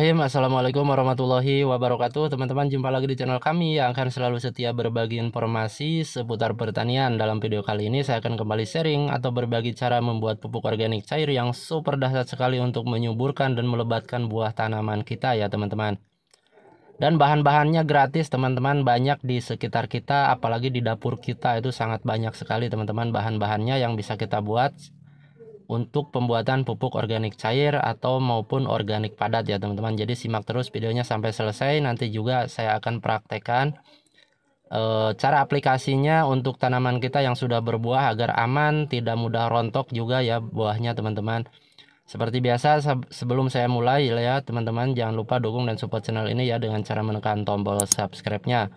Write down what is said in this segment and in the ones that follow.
Bismillahirrahmanirrahim. Assalamualaikum warahmatullahi wabarakatuh. Teman-teman, jumpa lagi di channel kami yang akan selalu setia berbagi informasi seputar pertanian. Dalam video kali ini saya akan kembali sharing atau berbagi cara membuat pupuk organik cair yang super dahsyat sekali untuk menyuburkan dan melebatkan buah tanaman kita ya teman-teman. Dan bahan-bahannya gratis teman-teman, banyak di sekitar kita, apalagi di dapur kita itu sangat banyak sekali teman-teman bahan-bahannya yang bisa kita buat untuk pembuatan pupuk organik cair atau maupun organik padat ya teman-teman. Jadi simak terus videonya sampai selesai. Nanti juga saya akan praktekkan cara aplikasinya untuk tanaman kita yang sudah berbuah agar aman, tidak mudah rontok juga ya buahnya teman-teman. Seperti biasa, sebelum saya mulai ya teman-teman, jangan lupa dukung dan support channel ini ya dengan cara menekan tombol subscribe-nya.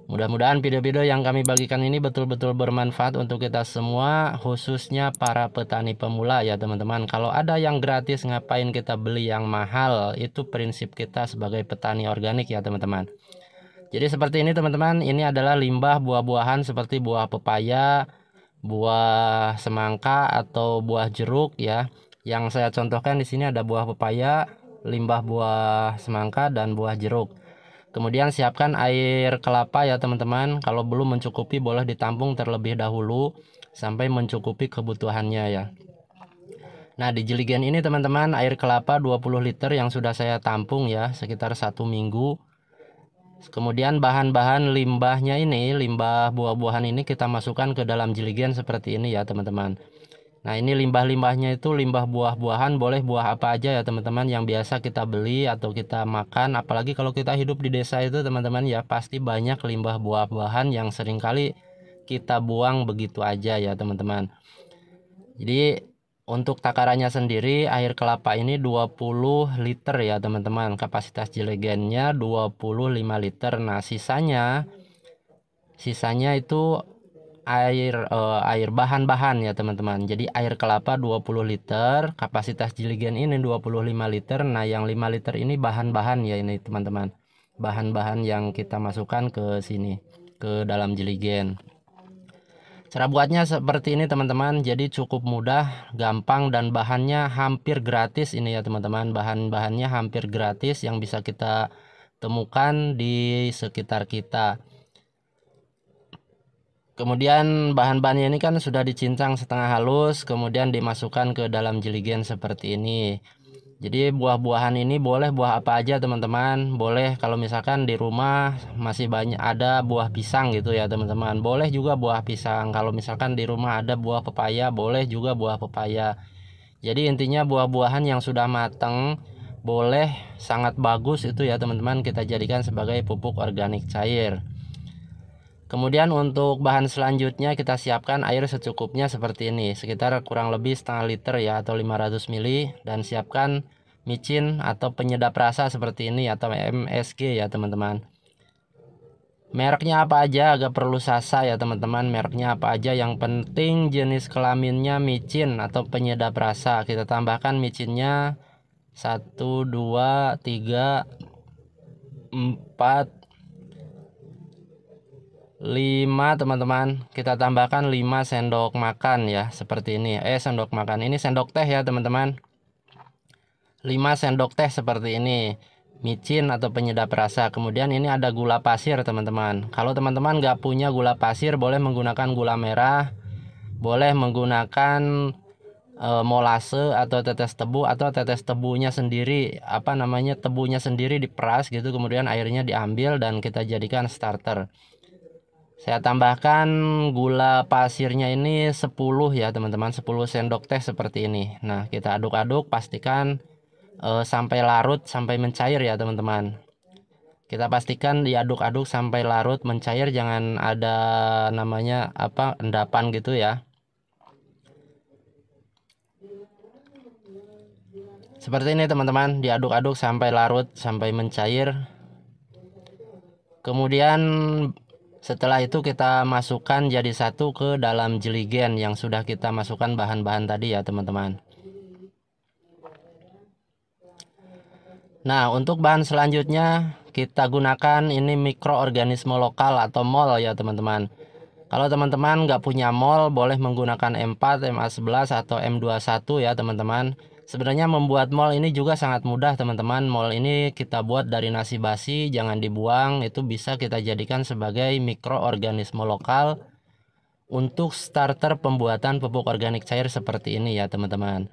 Mudah-mudahan video-video yang kami bagikan ini betul-betul bermanfaat untuk kita semua, khususnya para petani pemula ya teman-teman. Kalau ada yang gratis, ngapain kita beli yang mahal? Itu prinsip kita sebagai petani organik ya teman-teman. Jadi seperti ini teman-teman, ini adalah limbah buah-buahan seperti buah pepaya, buah semangka atau buah jeruk ya. Yang saya contohkan di sini ada buah pepaya, limbah buah semangka dan buah jeruk. Kemudian siapkan air kelapa ya teman-teman. Kalau belum mencukupi boleh ditampung terlebih dahulu sampai mencukupi kebutuhannya ya. Nah di jeligen ini teman-teman air kelapa 20 liter yang sudah saya tampung ya sekitar 1 minggu. Kemudian bahan-bahan limbahnya ini, limbah buah-buahan ini kita masukkan ke dalam jeligen seperti ini ya teman-teman. Nah ini limbah-limbahnya itu limbah buah-buahan, boleh buah apa aja ya teman-teman yang biasa kita beli atau kita makan. Apalagi kalau kita hidup di desa itu teman-teman ya pasti banyak limbah buah-buahan yang seringkali kita buang begitu aja ya teman-teman. Jadi untuk takarannya sendiri air kelapa ini 20 liter ya teman-teman. Kapasitas jelegennya 25 liter. Nah sisanya itu air bahan-bahan ya teman-teman. Jadi air kelapa 20 liter, kapasitas jeligen ini 25 liter. Nah yang 5 liter ini bahan-bahan ya ini teman-teman, bahan-bahan yang kita masukkan ke sini ke dalam jeligen. Cara buatnya seperti ini teman-teman. Jadi cukup mudah, gampang, dan bahannya hampir gratis ini ya teman-teman. Bahan-bahannya hampir gratis yang bisa kita temukan di sekitar kita. Kemudian bahan-bahannya ini kan sudah dicincang setengah halus, kemudian dimasukkan ke dalam jeligen seperti ini. Jadi buah-buahan ini boleh buah apa aja teman-teman. Boleh kalau misalkan di rumah masih banyak ada buah pisang gitu ya teman-teman. Boleh juga buah pisang. Kalau misalkan di rumah ada buah pepaya, boleh juga buah pepaya. Jadi intinya buah-buahan yang sudah matang boleh, sangat bagus itu ya teman-teman, kita jadikan sebagai pupuk organik cair. Kemudian untuk bahan selanjutnya kita siapkan air secukupnya seperti ini, sekitar kurang lebih setengah liter ya atau 500 ml, dan siapkan micin atau penyedap rasa seperti ini atau MSG ya teman-teman. Mereknya apa aja agak perlu sasa ya teman-teman, mereknya apa aja, yang penting jenis kelaminnya micin atau penyedap rasa. Kita tambahkan micinnya 1, 2, 3, 4, 5 teman-teman. Kita tambahkan 5 sendok makan ya seperti ini. Sendok makan ini sendok teh ya teman-teman. 5 sendok teh seperti ini micin atau penyedap rasa. Kemudian ini ada gula pasir teman-teman. Kalau teman-teman nggak punya gula pasir, boleh menggunakan gula merah, boleh menggunakan molase atau tetes tebu, atau tetes tebunya sendiri, tebunya sendiri diperas gitu, kemudian airnya diambil dan kita jadikan starter. Saya tambahkan gula pasirnya ini 10 ya teman-teman, 10 sendok teh seperti ini. Nah kita aduk-aduk, pastikan sampai larut, sampai mencair ya teman-teman. Kita pastikan diaduk-aduk sampai larut mencair, jangan ada endapan gitu ya. Seperti ini teman-teman, diaduk-aduk sampai larut, sampai mencair. Kemudian setelah itu kita masukkan jadi satu ke dalam jeligen yang sudah kita masukkan bahan-bahan tadi ya teman-teman. Nah untuk bahan selanjutnya kita gunakan ini mikroorganisme lokal atau mol ya teman-teman. Kalau teman-teman nggak punya mol, boleh menggunakan M4, MA11 atau M21 ya teman-teman. Sebenarnya membuat mol ini juga sangat mudah teman-teman. Mol ini kita buat dari nasi basi, jangan dibuang. Itu bisa kita jadikan sebagai mikroorganisme lokal untuk starter pembuatan pupuk organik cair seperti ini ya teman-teman.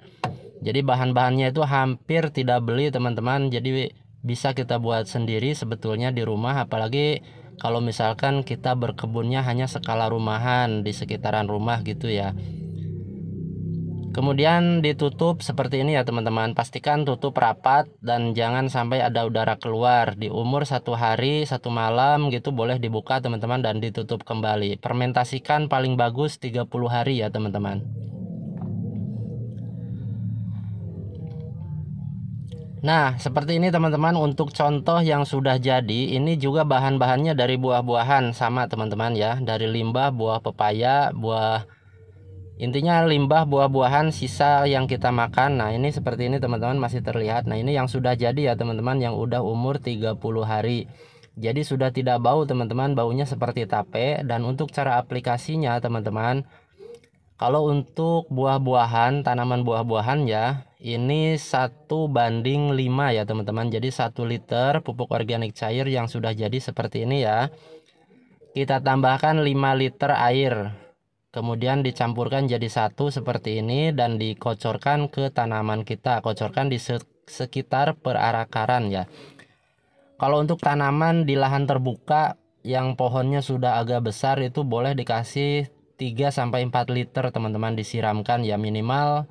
Jadi bahan-bahannya itu hampir tidak beli teman-teman. Jadi bisa kita buat sendiri sebetulnya di rumah. Apalagi kalau misalkan kita berkebunnya hanya skala rumahan di sekitaran rumah gitu ya. Kemudian ditutup seperti ini ya teman-teman. Pastikan tutup rapat dan jangan sampai ada udara keluar. Di umur 1 hari 1 malam gitu boleh dibuka teman-teman dan ditutup kembali. Fermentasikan paling bagus 30 hari ya teman-teman. Nah seperti ini teman-teman, untuk contoh yang sudah jadi. Ini juga bahan-bahannya dari buah-buahan sama teman-teman ya. Dari limbah buah pepaya, intinya limbah buah-buahan sisa yang kita makan. Nah ini seperti ini teman-teman, masih terlihat. Nah ini yang sudah jadi ya teman-teman, yang udah umur 30 hari. Jadi sudah tidak bau teman-teman, baunya seperti tape. Dan untuk cara aplikasinya teman-teman, kalau untuk buah-buahan, tanaman buah-buahan ya, ini 1:5 ya teman-teman. Jadi 1 liter pupuk organik cair yang sudah jadi seperti ini ya, kita tambahkan 5 liter air. Kemudian dicampurkan jadi satu seperti ini dan dikocorkan ke tanaman kita. Kocorkan di sekitar perakaran ya. Kalau untuk tanaman di lahan terbuka yang pohonnya sudah agak besar, itu boleh dikasih 3-4 liter teman-teman, disiramkan ya minimal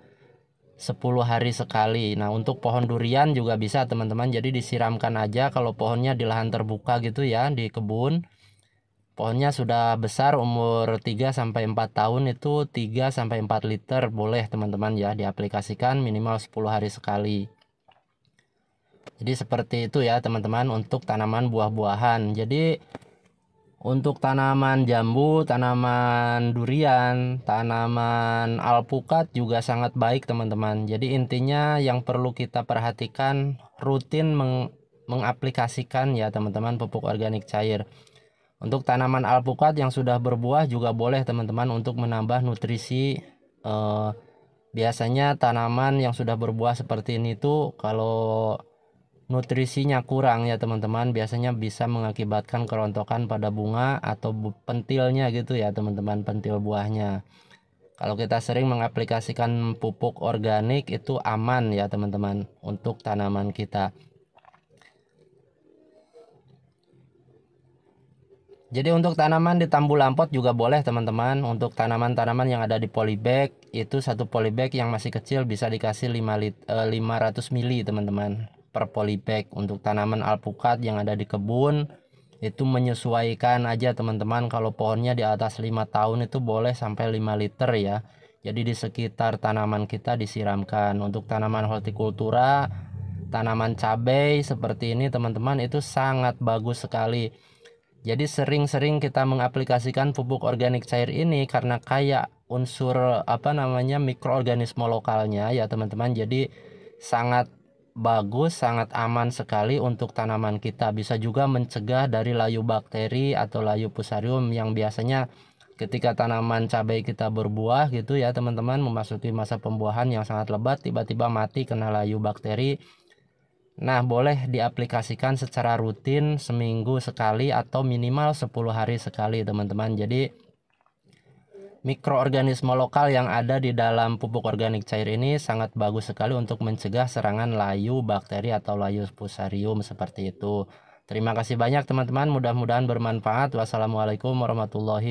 10 hari sekali. Nah untuk pohon durian juga bisa teman-teman, jadi disiramkan aja kalau pohonnya di lahan terbuka gitu ya, di kebun. Pohonnya sudah besar, umur 3-4 tahun, itu 3-4 liter boleh teman-teman ya diaplikasikan minimal 10 hari sekali. Jadi seperti itu ya teman-teman untuk tanaman buah-buahan. Jadi untuk tanaman jambu, tanaman durian, tanaman alpukat juga sangat baik teman-teman. Jadi intinya yang perlu kita perhatikan, rutin mengaplikasikan ya teman-teman pupuk organik cair. Untuk tanaman alpukat yang sudah berbuah juga boleh teman-teman untuk menambah nutrisi. Biasanya tanaman yang sudah berbuah seperti ini tuh kalau nutrisinya kurang ya teman-teman, biasanya bisa mengakibatkan kerontokan pada bunga atau pentilnya gitu ya teman-teman, pentil buahnya. Kalau kita sering mengaplikasikan pupuk organik itu aman ya teman-teman untuk tanaman kita. Jadi untuk tanaman di tambu lampot juga boleh teman-teman. Untuk tanaman-tanaman yang ada di polybag, itu satu polybag yang masih kecil bisa dikasih 500 mili teman-teman per polybag. Untuk tanaman alpukat yang ada di kebun, itu menyesuaikan aja teman-teman. Kalau pohonnya di atas 5 tahun itu boleh sampai 5 liter ya. Jadi di sekitar tanaman kita disiramkan. Untuk tanaman hortikultura, tanaman cabai seperti ini teman-teman, itu sangat bagus sekali. Jadi sering-sering kita mengaplikasikan pupuk organik cair ini karena kaya unsur mikroorganisme lokalnya ya teman-teman. Jadi sangat bagus, sangat aman sekali untuk tanaman kita. Bisa juga mencegah dari layu bakteri atau layu fusarium yang biasanya ketika tanaman cabai kita berbuah gitu ya teman-teman, memasuki masa pembuahan yang sangat lebat, tiba-tiba mati kena layu bakteri. Nah boleh diaplikasikan secara rutin seminggu sekali atau minimal 10 hari sekali teman-teman. Jadi mikroorganisme lokal yang ada di dalam pupuk organik cair ini sangat bagus sekali untuk mencegah serangan layu bakteri atau layu fusarium seperti itu. Terima kasih banyak teman-teman, mudah-mudahan bermanfaat. Wassalamualaikum warahmatullahi wabarakatuh.